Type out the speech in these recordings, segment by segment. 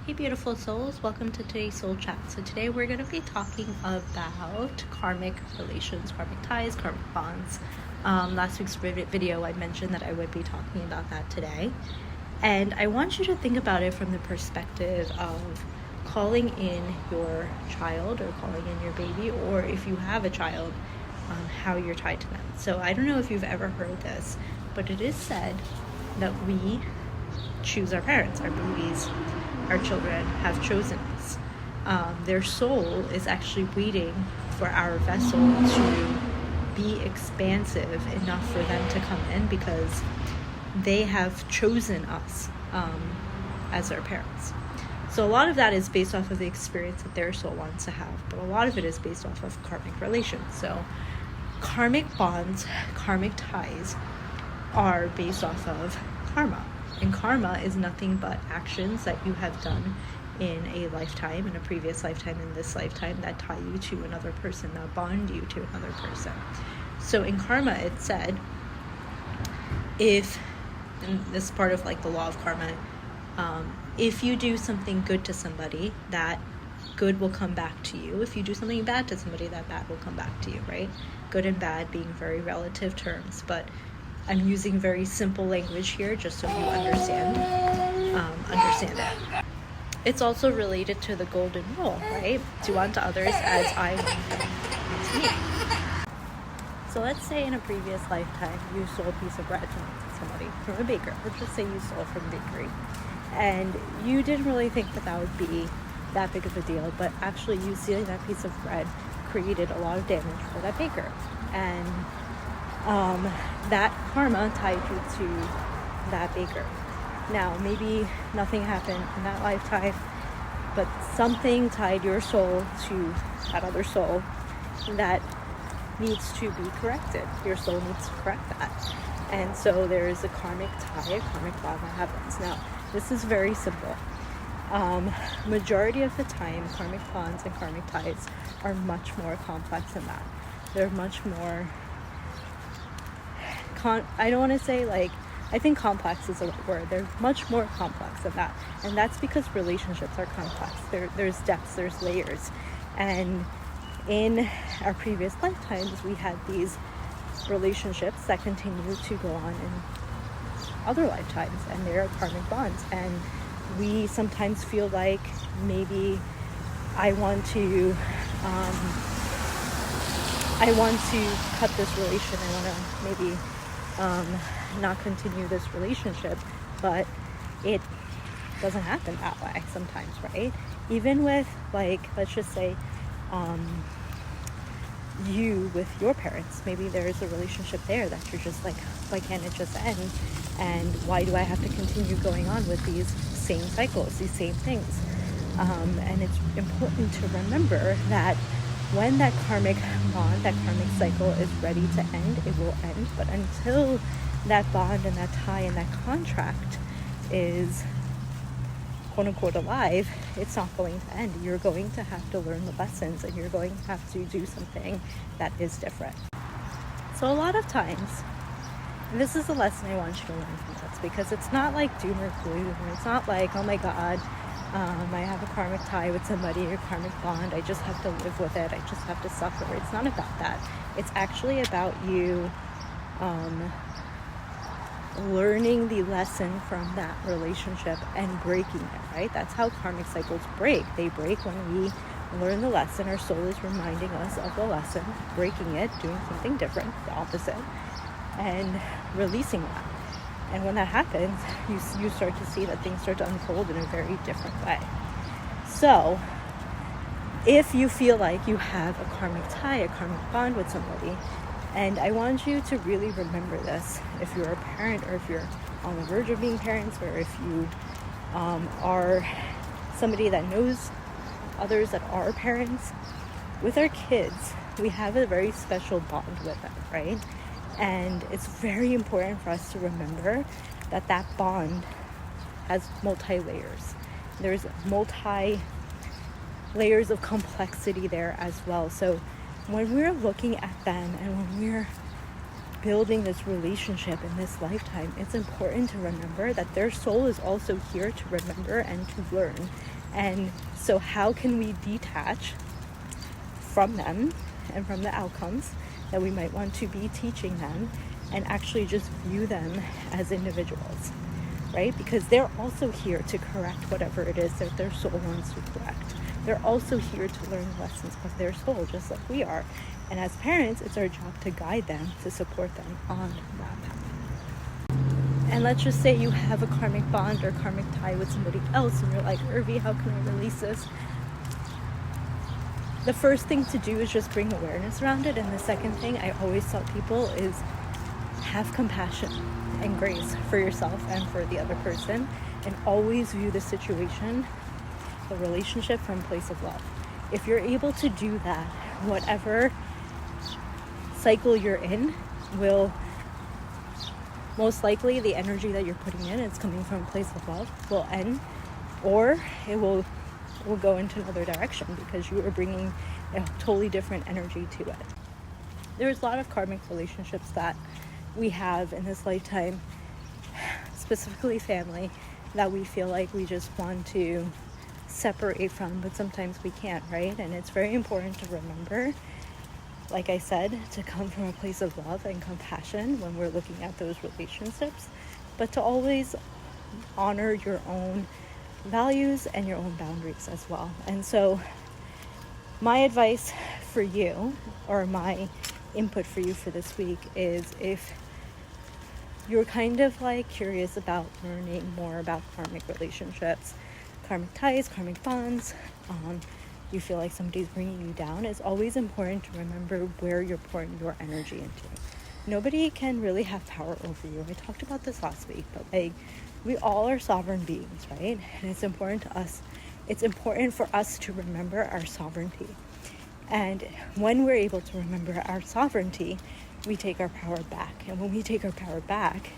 Hey beautiful souls, welcome to today's soul chat. So today we're going to be talking about karmic relations, karmic ties, karmic bonds. Last week's video I mentioned that I would be talking about that today. And I want you to think about it from the perspective of calling in your child or calling in your baby, or if you have a child, how you're tied to them. So I don't know if you've ever heard this, but it is said that we choose our parents, our babies. Our children have chosen us. Their soul is actually waiting for our vessel to be expansive enough for them to come in, because they have chosen us as their parents. So a lot of that is based off of the experience that their soul wants to have, but a lot of it is based off of karmic relations. So karmic bonds, karmic ties are based off of karma. And karma is nothing but actions that you have done in a lifetime, in a previous lifetime, in this lifetime, that tie you to another person, that bond you to another person. So in karma, it said, and this is part of like the law of karma, if you do something good to somebody, that good will come back to you. If you do something bad to somebody, that bad will come back to you, right? Good and bad being very relative terms, but I'm using very simple language here just so you understand it. It's also related to the golden rule, right? Do unto others as I want them to me. So let's say in a previous lifetime you sold a piece of bread to somebody, from a baker. Let's just say you stole from a bakery. And you didn't really think that would be that big of a deal, but actually you stealing that piece of bread created a lot of damage for that baker. And that karma tied you to that baker. Now, maybe nothing happened in that lifetime, but something tied your soul to that other soul that needs to be corrected. Your soul needs to correct that. And so there is a karmic tie, a karmic bond that happens. Now, this is very simple. Majority of the time, karmic bonds and karmic ties are much more complex than that. They're much more I don't want to say I think complex is a word. They're much more complex than that. And that's because relationships are complex. There's depths, there's layers. And in our previous lifetimes, we had these relationships that continue to go on in other lifetimes. And they're karmic bonds. And we sometimes feel like maybe I want to cut this relation. I want to maybe not continue this relationship, but it doesn't happen that way sometimes, right? Even with let's just say you with your parents, maybe there's a relationship there that you're just like, why can't it just end? And why do I have to continue going on with these same cycles, these same things? And it's important to remember that when that karmic bond, that karmic cycle is ready to end, it will end. But until that bond and that tie and that contract is quote unquote alive, it's not going to end. You're going to have to learn the lessons, and you're going to have to do something that is different. So a lot of times, and this is a lesson I want you to learn from this, because it's not like doom or gloom. It's not like, oh my God, I have a karmic tie with somebody, or karmic bond, I just have to live with it, I just have to suffer. It's not about that. It's actually about you learning the lesson from that relationship and breaking it, right? That's how karmic cycles break. They break when we learn the lesson. Our soul is reminding us of the lesson, breaking it, doing something different, the opposite, and releasing that. And when that happens, you start to see that things start to unfold in a very different way. So, if you feel like you have a karmic tie, a karmic bond with somebody, and I want you to really remember this, if you're a parent, or if you're on the verge of being parents, or if you are somebody that knows others that are parents, with our kids, we have a very special bond with them, right? And it's very important for us to remember that that bond has multi-layers. There's multi-layers of complexity there as well. So when we're looking at them, and when we're building this relationship in this lifetime, it's important to remember that their soul is also here to remember and to learn. And so how can we detach from them and from the outcomes that we might want to be teaching them, and actually just view them as individuals, right? Because they're also here to correct whatever it is that their soul wants to correct. They're also here to learn lessons of their soul, just like we are. And as parents, it's our job to guide them, to support them on that path. And let's just say you have a karmic bond or karmic tie with somebody else, and you're like, Irvi, how can I release this? The first thing to do is just bring awareness around it. And the second thing I always tell people is have compassion and grace for yourself and for the other person, and always view the situation, the relationship, from a place of love. If you're able to do that, whatever cycle you're in will most likely, the energy that you're putting in, it's coming from a place of love, will end, or it will go into another direction because you are bringing a totally different energy to it. There's a lot of karmic relationships that we have in this lifetime, specifically family, that we feel like we just want to separate from, but sometimes we can't, right? And it's very important to remember, like I said, to come from a place of love and compassion when we're looking at those relationships, but to always honor your own values and your own boundaries as well. And so my advice for you, or my input for you for this week, is if you're kind of like curious about learning more about karmic relationships, karmic ties, karmic bonds, you feel like somebody's bringing you down, it's always important to remember where you're pouring your energy into. Nobody can really have power over you. I talked about this last week, but we all are sovereign beings, right? And it's important for us to remember our sovereignty. And when we're able to remember our sovereignty, we take our power back. And when we take our power back,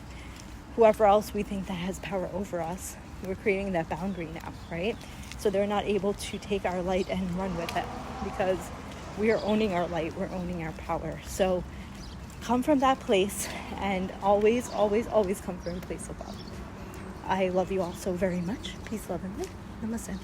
whoever else we think that has power over us, we're creating that boundary now, right? So they're not able to take our light and run with it, because we are owning our light, we're owning our power. So come from that place, and always, always, always come from a place of love. I love you all so very much. Peace, love, and light. Namaste.